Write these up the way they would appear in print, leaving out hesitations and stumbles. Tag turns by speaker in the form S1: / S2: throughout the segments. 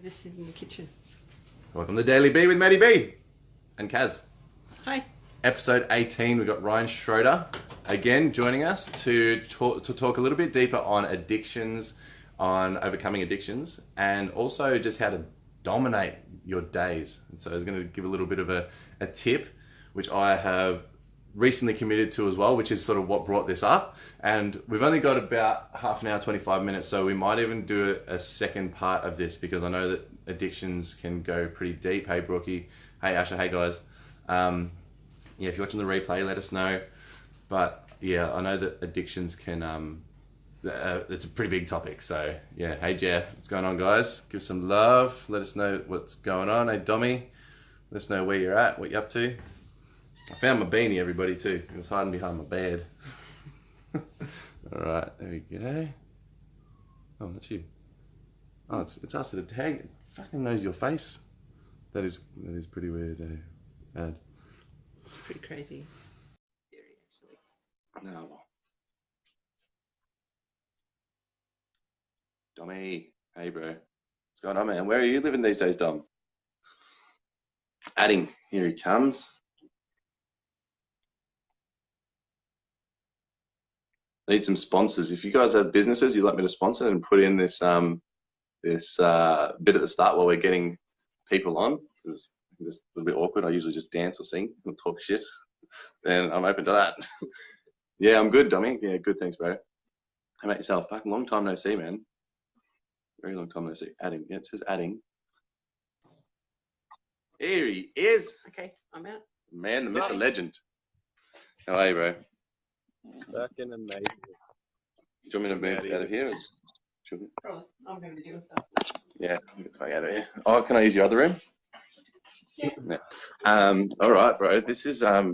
S1: Just in the kitchen.
S2: Welcome to Daily B with MATY.B and Kaz.
S1: Hi.
S2: Episode 18, we've got Ryan Schroter again joining us to talk a little bit deeper on addictions, on overcoming addictions, and also just how to dominate your days. And so I was going to give a little bit of a tip, which I have recently committed to as well, which is sort of what brought this up. And we've only got about half an hour, 25 minutes, so we might even do a second part of this because I know that addictions can go pretty deep. Hey Brookie, hey Asha, hey guys. Yeah, if you're watching the replay, let us know. But yeah, I know that addictions can, it's a pretty big topic. So yeah, hey Jeff, what's going on guys? Give some love, let us know what's going on. Hey Dommy, let us know where you're at, what you're up to. I found my beanie, everybody, too. It was hiding behind my bed. Alright, there we go. Oh, that's you. Oh, it's us at a tag. It fucking knows your face. That is pretty weird, Ad.
S1: Pretty crazy.
S2: No. Dommy. Hey, bro. What's going on, man? Where are you living these days, Dom? Adding. Here he comes. Need some sponsors. If you guys have businesses you'd like me to sponsor and put in this bit at the start while we're getting people on, because it's a little bit awkward. I usually just dance or sing or talk shit. Then I'm open to that. Yeah, I'm good, Dommy. Yeah, good. Thanks, bro. How about yourself? Fucking long time no see, man. Very long time no see. Adding. Yeah, it says adding. Here he is.
S1: Okay, I'm out.
S2: Man, the myth, the legend. How are you, bro?
S3: Fucking amazing.
S2: Do you want me to move out of here?
S1: Probably. I'm going to do with that.
S2: Yeah, get the fuck out of here. Oh, can I use your other room?
S1: Yeah.
S2: All right, bro. This is a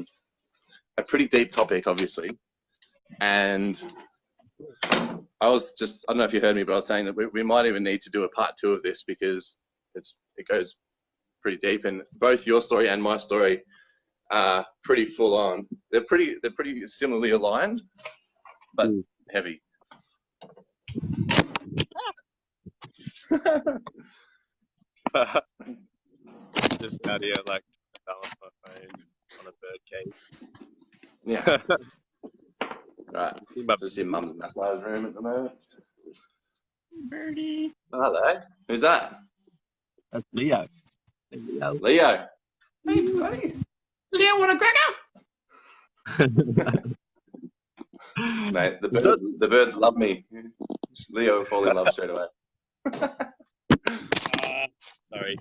S2: pretty deep topic, obviously. And I don't know if you heard me, but I was saying that we might even need to do a part 2 of this because it goes pretty deep, and both your story and my story are pretty full on. They're pretty similarly aligned, but heavy.
S3: Just out here, like, balance my phone on a bird cage.
S2: Yeah. Right. Just in Mum's massage room at the moment.
S3: Birdie.
S2: Oh, hello. Who's that?
S3: That's Leo.
S2: Leo. Hey, buddy. Leo, want a cracker? Mate, the birds love me. Leo will fall in love straight away.
S3: Sorry.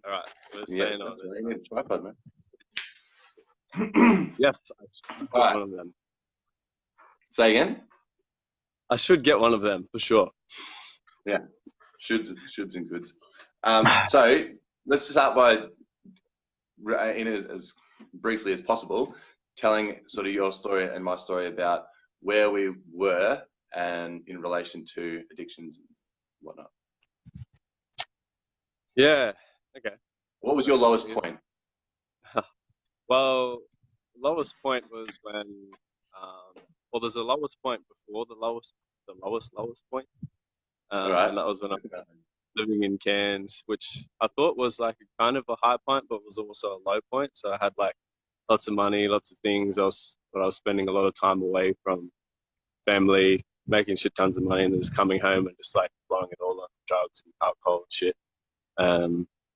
S3: All right. We're staying on.
S2: You need a tripod, man.
S3: Yes.
S2: All right.
S3: One of them.
S2: Say again?
S3: I should get one of them for sure.
S2: Yeah. Shoulds and goods. So let's start by, in as briefly as possible, telling sort of your story and my story about where we were and in relation to addictions and whatnot.
S3: Yeah. Okay.
S2: What was your lowest point?
S3: Well, the lowest point was when, well, there's a lowest point before the lowest point.
S2: All right.
S3: And that was when I was living in Cairns, which I thought was like a kind of a high point, but was also a low point. So I had like lots of money, lots of things. I was spending a lot of time away from family, making shit tons of money, and then just coming home and just like blowing it all on drugs and alcohol and shit.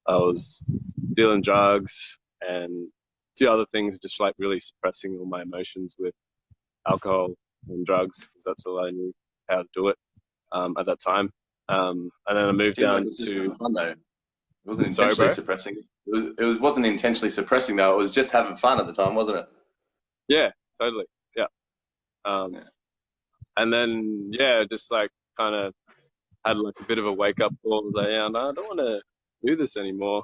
S3: I was dealing drugs and a few other things, just like really suppressing all my emotions with alcohol and drugs, because that's all I knew how to do it at that time. And then I moved down to
S2: fun though. It wasn't intentionally suppressing. It wasn't intentionally suppressing though. It was just having fun at the time, wasn't it?
S3: Yeah, totally. Yeah. And then just like kind of had like a bit of a wake up call. Like, yeah, no, I don't want to do this anymore.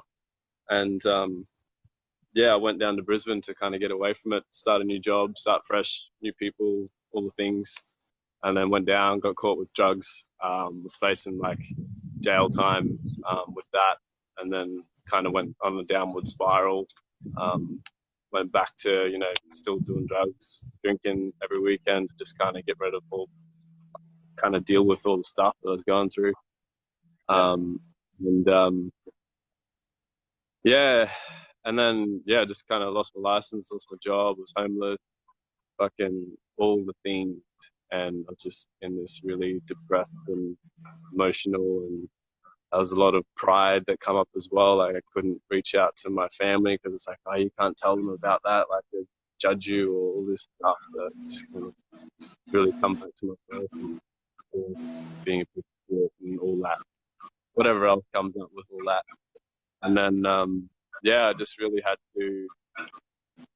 S3: And I went down to Brisbane to kind of get away from it, start a new job, start fresh, new people, all the things. And then went down, got caught with drugs, was facing like jail time with that, and then kind of went on a downward spiral. Went back to, still doing drugs, drinking every weekend, just kind of get rid of all, kind of deal with all the stuff that I was going through. And yeah, and then yeah, just kind of lost my license, lost my job, was homeless, fucking all the things, and I was just in this really depressed and emotional, and there was a lot of pride that come up as well. Like I couldn't reach out to my family because it's like, oh, you can't tell them about that, like they judge you or all this stuff. That just kind of really come back to myself and being a bit and all that, whatever else comes up with all that. And then yeah, I just really had to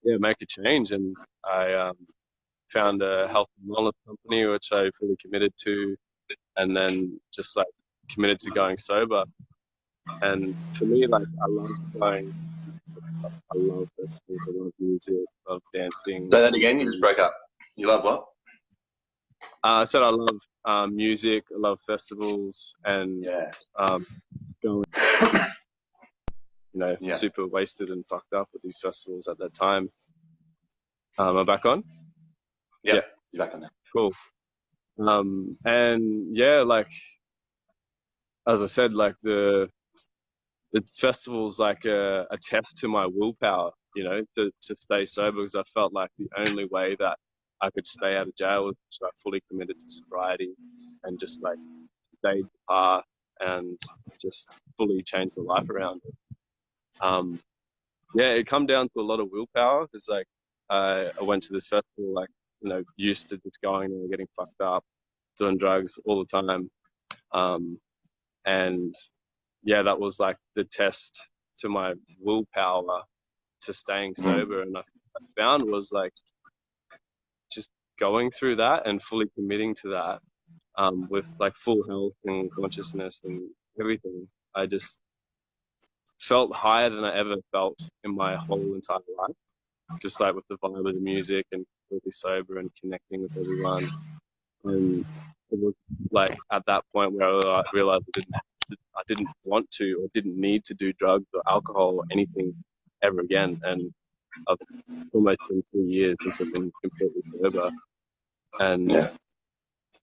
S3: make a change, and I found a health and wellness company which I fully committed to, and then just like committed to going sober. And for me, like I love going, I love festivals, I love music, I love dancing.
S2: Say that again. You just broke up. You love what?
S3: I said I love music, I love festivals, and going, super wasted and fucked up at these festivals at that time. Am I back on?
S2: Yeah, you're back on now.
S3: Cool. And yeah, like as I said, like the festival's like a test to my willpower, to stay sober, because I felt like the only way that I could stay out of jail was like fully committed to sobriety and just like stay the path and just fully change my life around. Yeah, it come down to a lot of willpower, because like I went to this festival like used to just going and getting fucked up, doing drugs all the time, and yeah, that was like the test to my willpower to staying sober. And I found was like just going through that and fully committing to that, with like full health and consciousness and everything. I just felt higher than I ever felt in my whole entire life, just like with the vibe of the music and really sober and connecting with everyone. And it was like at that point where I realized I didn't want to or didn't need to do drugs or alcohol or anything ever again. And I've almost been 2 years since I've been completely sober. And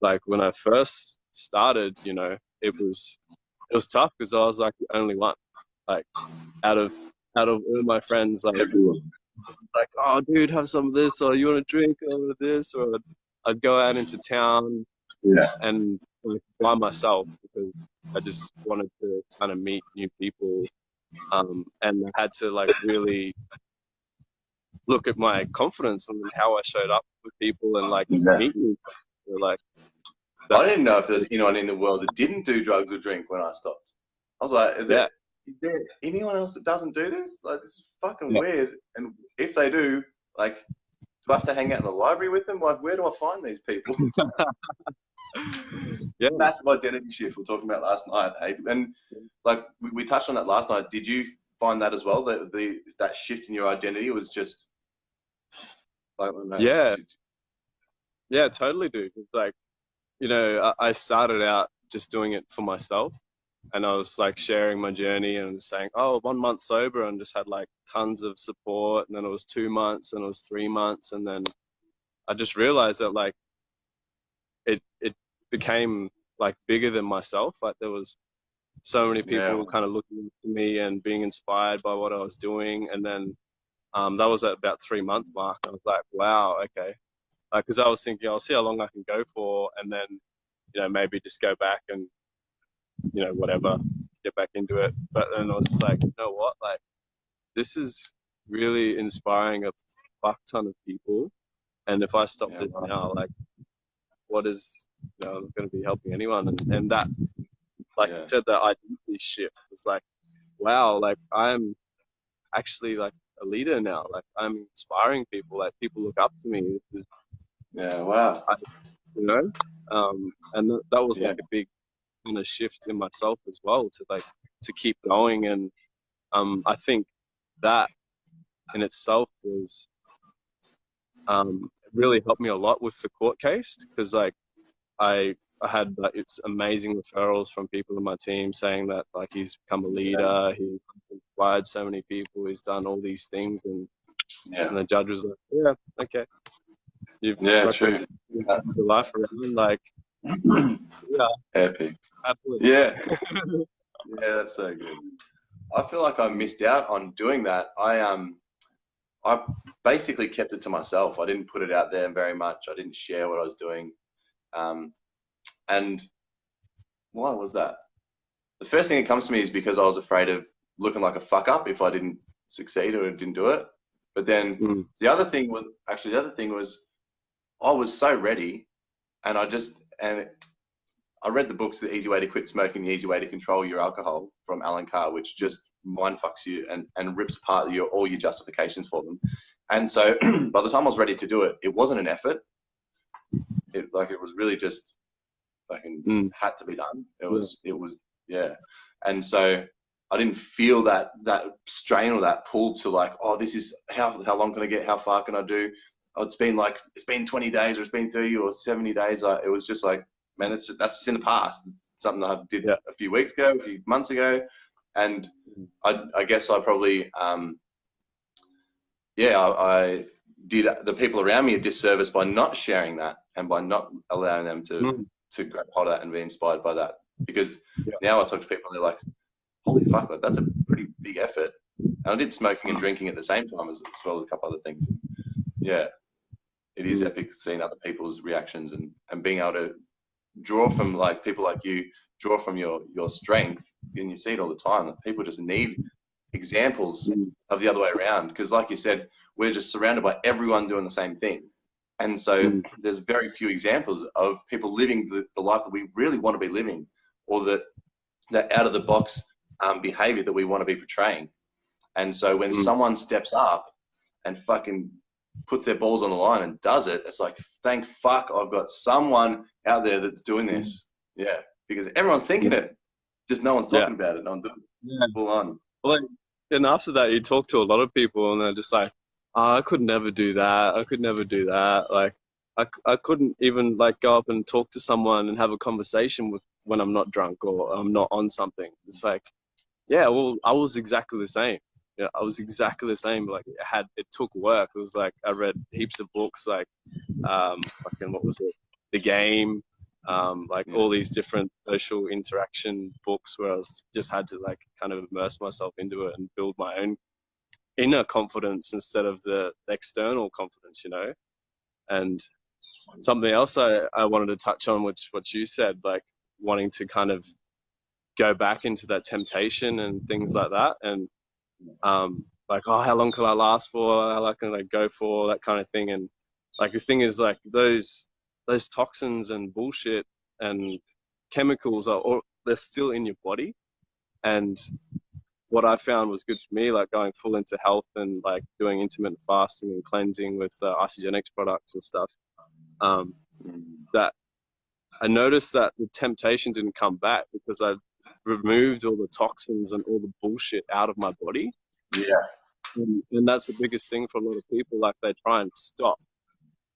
S3: like when I first started, it was tough because I was like the only one, like out of all my friends, like everyone, like, oh dude, have some of this, or you want to drink all of this, or I'd go out into town and like, by myself, because I just wanted to kind of meet new people, and I had to like really look at my confidence and how I showed up with people and like meet new people. Like
S2: I didn't know if there's anyone in the world that didn't do drugs or drink when I stopped. I was like, is there anyone else that doesn't do this? Like, this is fucking weird. And if they do, like, do I have to hang out in the library with them? Like, where do I find these people? Massive identity shift we're talking about last night, eh? And like we touched on that last night. Did you find that as well? That shift in your identity was just like,
S3: yeah, totally, dude. It's like, I started out just doing it for myself, and I was like sharing my journey and saying, oh, 1 month sober, and just had like tons of support. And then it was 2 months, and it was 3 months, and then I just realized that like it became like bigger than myself. Like there was so many people kind of looking to me and being inspired by what I was doing. And then that was at about 3 month mark. I was like, wow, okay. Because I was thinking, I'll see how long I can go for, and then, maybe just go back and, whatever, get back into it. But then I was just like, you know what? Like, this is really inspiring a fuck ton of people. And if I stop this now, like, what is, going to be helping anyone? And that, like you said, that identity shift was like, wow, like I'm actually like a leader now. Like I'm inspiring people. Like people look up to me.
S2: wow.
S3: And that was like a big kind of shift in myself as well, to keep going. And I think that in itself was really helped me a lot with the court case, because like I had like, it's amazing referrals from people in my team saying that like he's become a leader, he inspired so many people, he's done all these things, and the judge was like, yeah, okay, you've
S2: true.
S3: your life around, like
S2: Happy.
S3: Absolutely.
S2: Yeah. Yeah, that's so good. I feel like I missed out on doing that. I basically kept it to myself. I didn't put it out there very much. I didn't share what I was doing. And why was that? The first thing that comes to me is because I was afraid of looking like a fuck up if I didn't succeed or didn't do it. But then the other thing was I was so ready, and I read the books, The Easy Way to Quit Smoking, The Easy Way to Control Your Alcohol from Alan Carr, which just mind fucks you and rips apart all your justifications for them. And so by the time I was ready to do it, it wasn't an effort. It was really just fucking had to be done. It was, yeah. And so I didn't feel that strain or that pull to like, oh, this is how long can I get? How far can I do? Oh, it's been 20 days or it's been 30 or 70 days. It was just like, man, that's just in the past. It's something I did a few weeks ago, a few months ago. And I guess I probably, I did the people around me a disservice by not sharing that and by not allowing them to grab hold of that and be inspired by that. Because now I talk to people and they're like, holy fuck, that's a pretty big effort. And I did smoking and drinking at the same time as well as a couple other things. Yeah, it is epic seeing other people's reactions and being able to draw from like people like you, draw from your strength, and you see it all the time. That people just need examples of the other way around, because like you said, we're just surrounded by everyone doing the same thing, and so there's very few examples of people living the life that we really want to be living, or that out of the box behavior that we want to be portraying. And so when someone steps up and fucking puts their balls on the line and does it, it's like, thank fuck I've got someone out there that's doing this. Yeah, because everyone's thinking it, just no one's talking about it. No one's doing it. Full on.
S3: Well, and after that, you talk to a lot of people, and they're just like, oh, I could never do that. I could never do that. Like, I couldn't even like go up and talk to someone and have a conversation with when I'm not drunk or I'm not on something. It's like, yeah, well, I was exactly the same. Yeah, I was exactly the same. Like, it took work. It was like I read heaps of books, like what was it? The Game, all these different social interaction books where I just had to like kind of immerse myself into it and build my own inner confidence instead of the external confidence, you know. And something else I wanted to touch on, which what you said, like wanting to kind of go back into that temptation and things like that, and like, oh, how long can I last for? How long can I go for? That kind of thing. And like the thing is, like those toxins and bullshit and chemicals they're still in your body. And what I found was good for me, like going full into health and like doing intermittent fasting and cleansing with isogenics products and stuff. That I noticed that the temptation didn't come back because I removed all the toxins and all the bullshit out of my body.
S2: Yeah.
S3: And that's the biggest thing for a lot of people. Like they try and stop,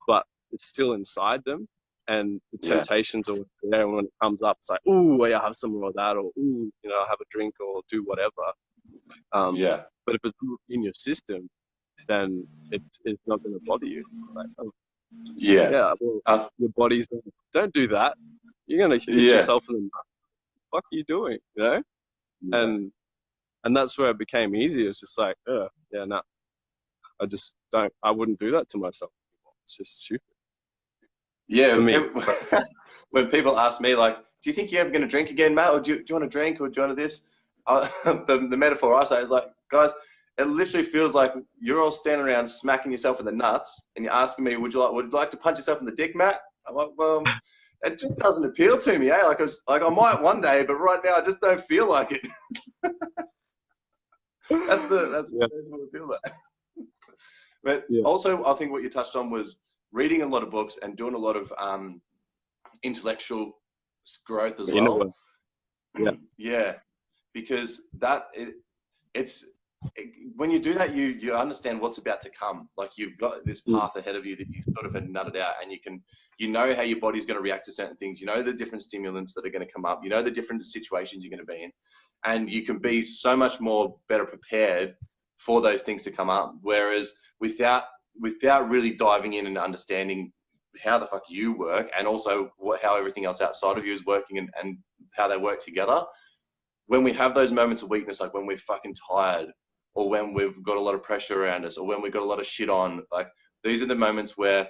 S3: but it's still inside them. And the temptations are there. And when it comes up, it's like, ooh, yeah, I'll have some more of that, or ooh, you know, I'll have a drink or do whatever. But if it's in your system, then it's not going to bother you. Like, well, your body's like, don't do that. You're going to hit yourself in the mouth. What the fuck are you doing? You know? And that's where it became easier. It's just like, no, I wouldn't do that to myself anymore. It's just stupid.
S2: Yeah.
S3: For me.
S2: When people ask me, like, do you think you're ever going to drink again, Matt? Or do you want to drink? Or do you want to this? The metaphor I say is like, guys, it literally feels like you're all standing around smacking yourself in the nuts and you're asking me, would you like to punch yourself in the dick, Matt? I'm like, well, it just doesn't appeal to me, eh? Like I might one day, but right now I just don't feel like it. That's what I feel like. But also, I think what you touched on was reading a lot of books and doing a lot of intellectual growth as well. Yeah, because when you do that, you understand what's about to come. Like you've got this path ahead of you that you sort of had nutted out, and you know how your body's going to react to certain things. You know the different stimulants that are going to come up. You know the different situations you're going to be in, and you can be so much more better prepared for those things to come up. Whereas without really diving in and understanding how the fuck you work, and also how everything else outside of you is working and how they work together, when we have those moments of weakness, like when we're fucking tired, or when we've got a lot of pressure around us, or when we've got a lot of shit on, like these are the moments where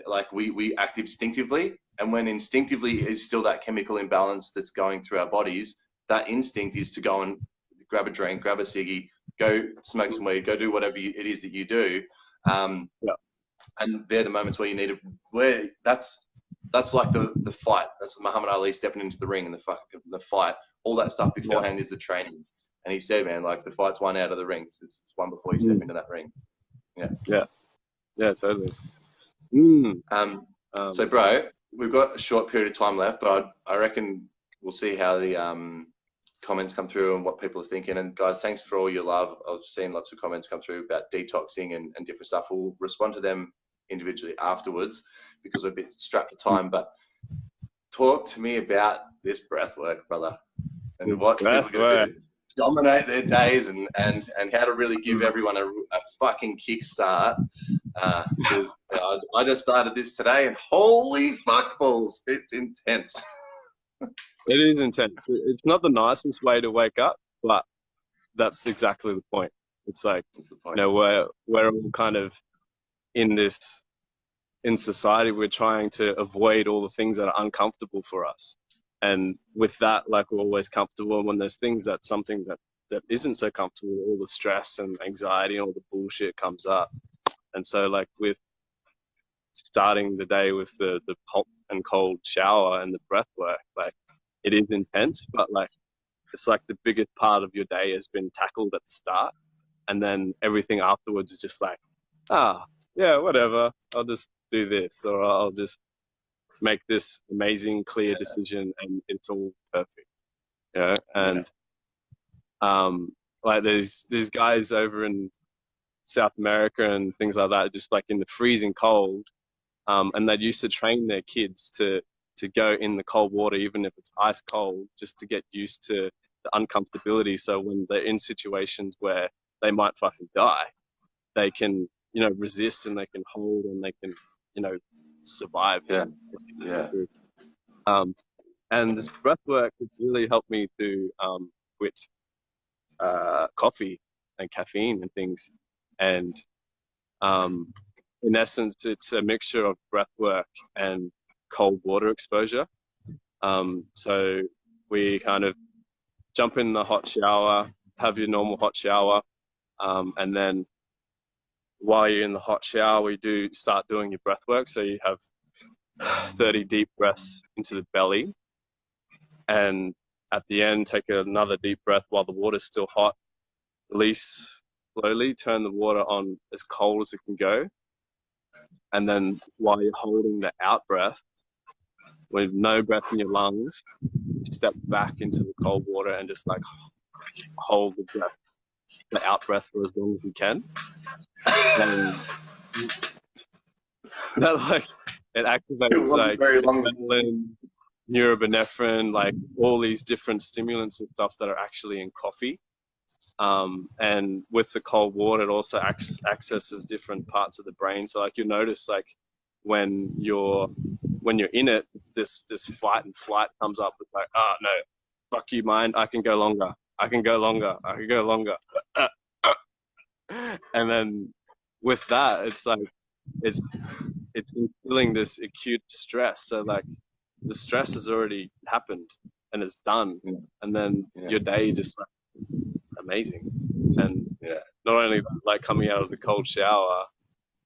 S2: like we act instinctively, and when instinctively is still that chemical imbalance that's going through our bodies, that instinct is to go and grab a drink, grab a ciggy, go smoke some weed, go do whatever it is that you do.
S3: Yeah.
S2: And they're the moments where you need to, where that's like the fight. That's Muhammad Ali stepping into the ring and the fight. All that stuff beforehand is the training. And he said, man, like the fight's won out of the ring. It's won before you step into that ring.
S3: Yeah, totally.
S2: So, bro, we've got a short period of time left, but I reckon we'll see how the comments come through and what people are thinking. And guys, thanks for all your love. I've seen lots of comments come through about detoxing and different stuff. We'll respond to them individually afterwards because we're a bit strapped for time. But talk to me about this breath work, brother, and what people can do. Dominate their days and how to really give everyone a fucking kickstart. Because I just started this today and holy fuck balls, it's intense.
S3: It is intense. It's not the nicest way to wake up, but that's exactly the point. It's like, you know, we're all kind of in society, we're trying to avoid all the things that are uncomfortable for us. And with that, like, we're always comfortable. And when there's things something that isn't so comfortable, all the stress and anxiety and all the bullshit comes up. And so, like, with starting the day with the hot and cold shower and the breath work, like, it is intense, but like, it's like the biggest part of your day has been tackled at the start. And then everything afterwards is just like, yeah, whatever. I'll just do this, or I'll just make this amazing, clear decision, and it's all perfect, you know? And like there's guys over in South America and things like that, just like in the freezing cold, and they used to train their kids to go in the cold water, even if it's ice cold, just to get used to the uncomfortability. So when they're in situations where they might fucking die, they can, you know, resist, and they can hold, and they can, you know, survive. And this breath work has really helped me to quit coffee and caffeine and things. And in essence, it's a mixture of breath work and cold water exposure. So we kind of jump in the hot shower, have your normal hot shower, and then while you're in the hot shower, we do start doing your breath work. So you have 30 deep breaths into the belly, and at the end, take another deep breath while the water's still hot. Release slowly, turn the water on as cold as it can go. And then while you're holding the out breath, with no breath in your lungs, you step back into the cold water and just like hold the out breath for as long as you can. And that, like, it activates like adrenaline, neuroepinephrine, like all these different stimulants and stuff that are actually in coffee. And with the cold water, it also accesses different parts of the brain. So like, you'll notice, like, when you're in it, this fight and flight comes up. It's like, oh no, fuck you, mind. I can go longer. I can go longer. I can go longer. And then with that, it's like, it's instilling this acute stress. So like, the stress has already happened and it's done. And then your day just like, amazing. And not only like coming out of the cold shower,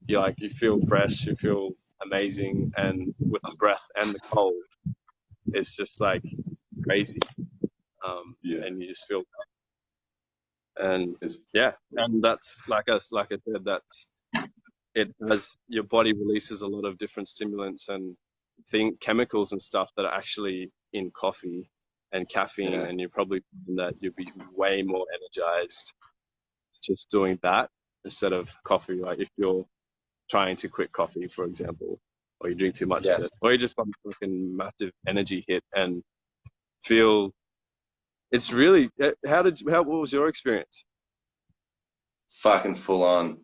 S3: you feel fresh, you feel amazing, and with the breath and the cold, it's just like crazy. And you just feel, and and that's like I said, that's it. As your body releases a lot of different stimulants and chemicals and stuff that are actually in coffee and caffeine, and you probably find that you'll be way more energized just doing that instead of coffee. Like if you're trying to quit coffee, for example, or you drink too much of it, or you just want a fucking massive energy hit and feel. It's really, what was your experience?
S2: Fucking full on.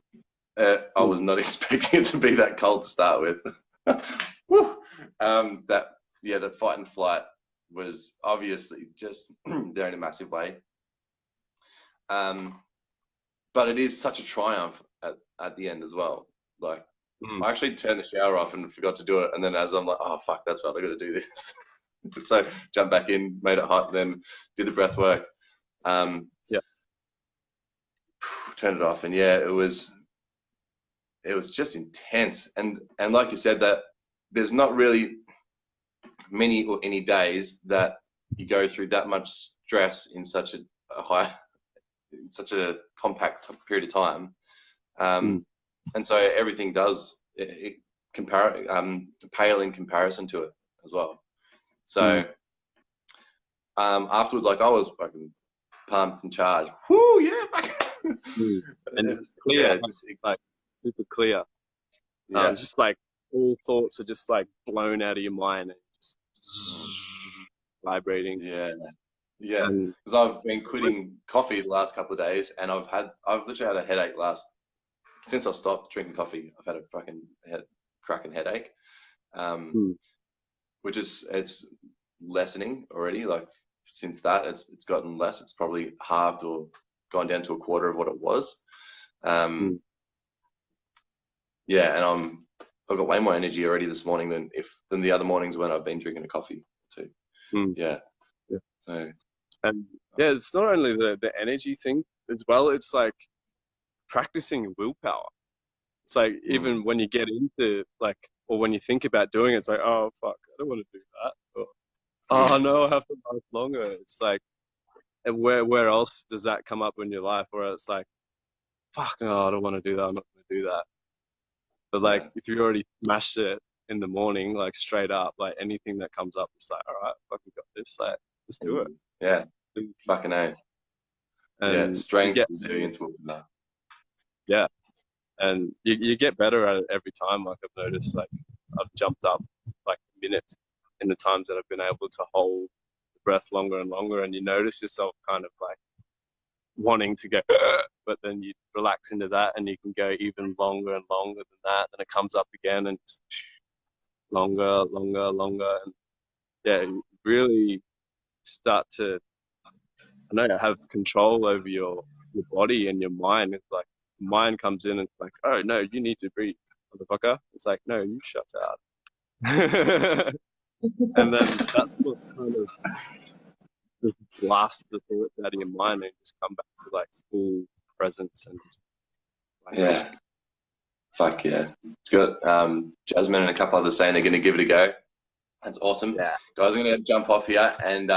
S2: I was not expecting it to be that cold to start with. Woo! That fight and flight, was obviously just there in a massive way. But it is such a triumph at the end as well. Like, I actually turned the shower off and forgot to do it, and then as I'm like, oh fuck, that's right, I got to do this. So jumped back in, made it hot, then did the breath work. Turned it off, and yeah, it was just intense. And like you said, that there's not really many or any days that you go through that much stress in such a such a compact period of time. And so everything does pale in comparison to it as well. So afterwards, like, I was fucking pumped and charged. Whoo, yeah,
S3: and it's clear, just like super clear. Just like all thoughts are just like blown out of your mind and just vibrating.
S2: Yeah, because I've been quitting coffee the last couple of days, and I've literally had a headache since I stopped drinking coffee. I've had a fucking cracking headache, which it's lessening already. Like, since that, it's gotten less. It's probably halved or gone down to a quarter of what it was. Yeah, and I've got way more energy already this morning than the other mornings when I've been drinking a coffee too. Yeah. So.
S3: And yeah, it's not only the energy thing as well. It's like practicing willpower. It's like even when you get into like, or when you think about doing it, it's like, oh fuck, I don't want to do that. Or, oh no, I have to last longer. It's like, and where else does that come up in your life where it's like, fuck, no, I don't want to do that. I'm not going to do that. But like, if you already smashed it in the morning, like straight up, like anything that comes up, it's like, all right, fucking got this. Like, let's do it.
S2: Yeah, fucking A. And strength, resilience, willpower.
S3: Yeah, and you get better at it every time. Like, I've noticed, like, I've jumped up like minutes in the times that I've been able to hold the breath longer and longer, and you notice yourself kind of like wanting to go, but then you relax into that, and you can go even longer and longer than that. Then it comes up again, and just longer, and yeah, you really start to, I know, have control over your body and your mind. It's like the mind comes in and it's like, oh no, you need to breathe, motherfucker. It's like, no, you shut up. And then that's what kind of just blast the thoughts out of your mind and just come back to like full presence and just
S2: like, fuck yeah. It's got Jasmine and a couple others saying they're going to give it a go. That's awesome. Guys, I'm going to jump off here, and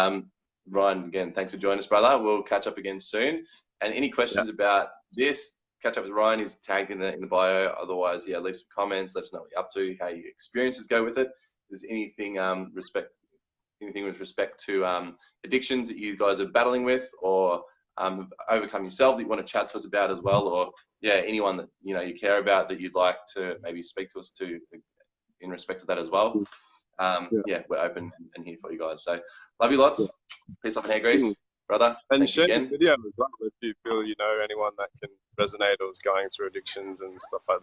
S2: Ryan, again, thanks for joining us, brother. We'll catch up again soon. And any questions about this, catch up with Ryan. He's tagged in the bio. Otherwise, yeah, leave some comments. Let us know what you're up to, how your experiences go with it. If there's anything with respect to addictions that you guys are battling with, or overcome yourself that you want to chat to us about as well, or anyone that you care about that you'd like to maybe speak to us to in respect to that as well. We're open and here for you guys. So love you lots. Peace, love, and hair grease, brother.
S3: And share the video as well if you feel anyone that can resonate or is going through addictions and stuff like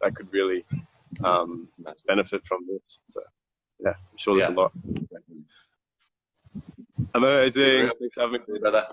S3: that could really benefit from this. So yeah, I'm sure there's a lot. Amazing.
S2: Thanks for having me, brother.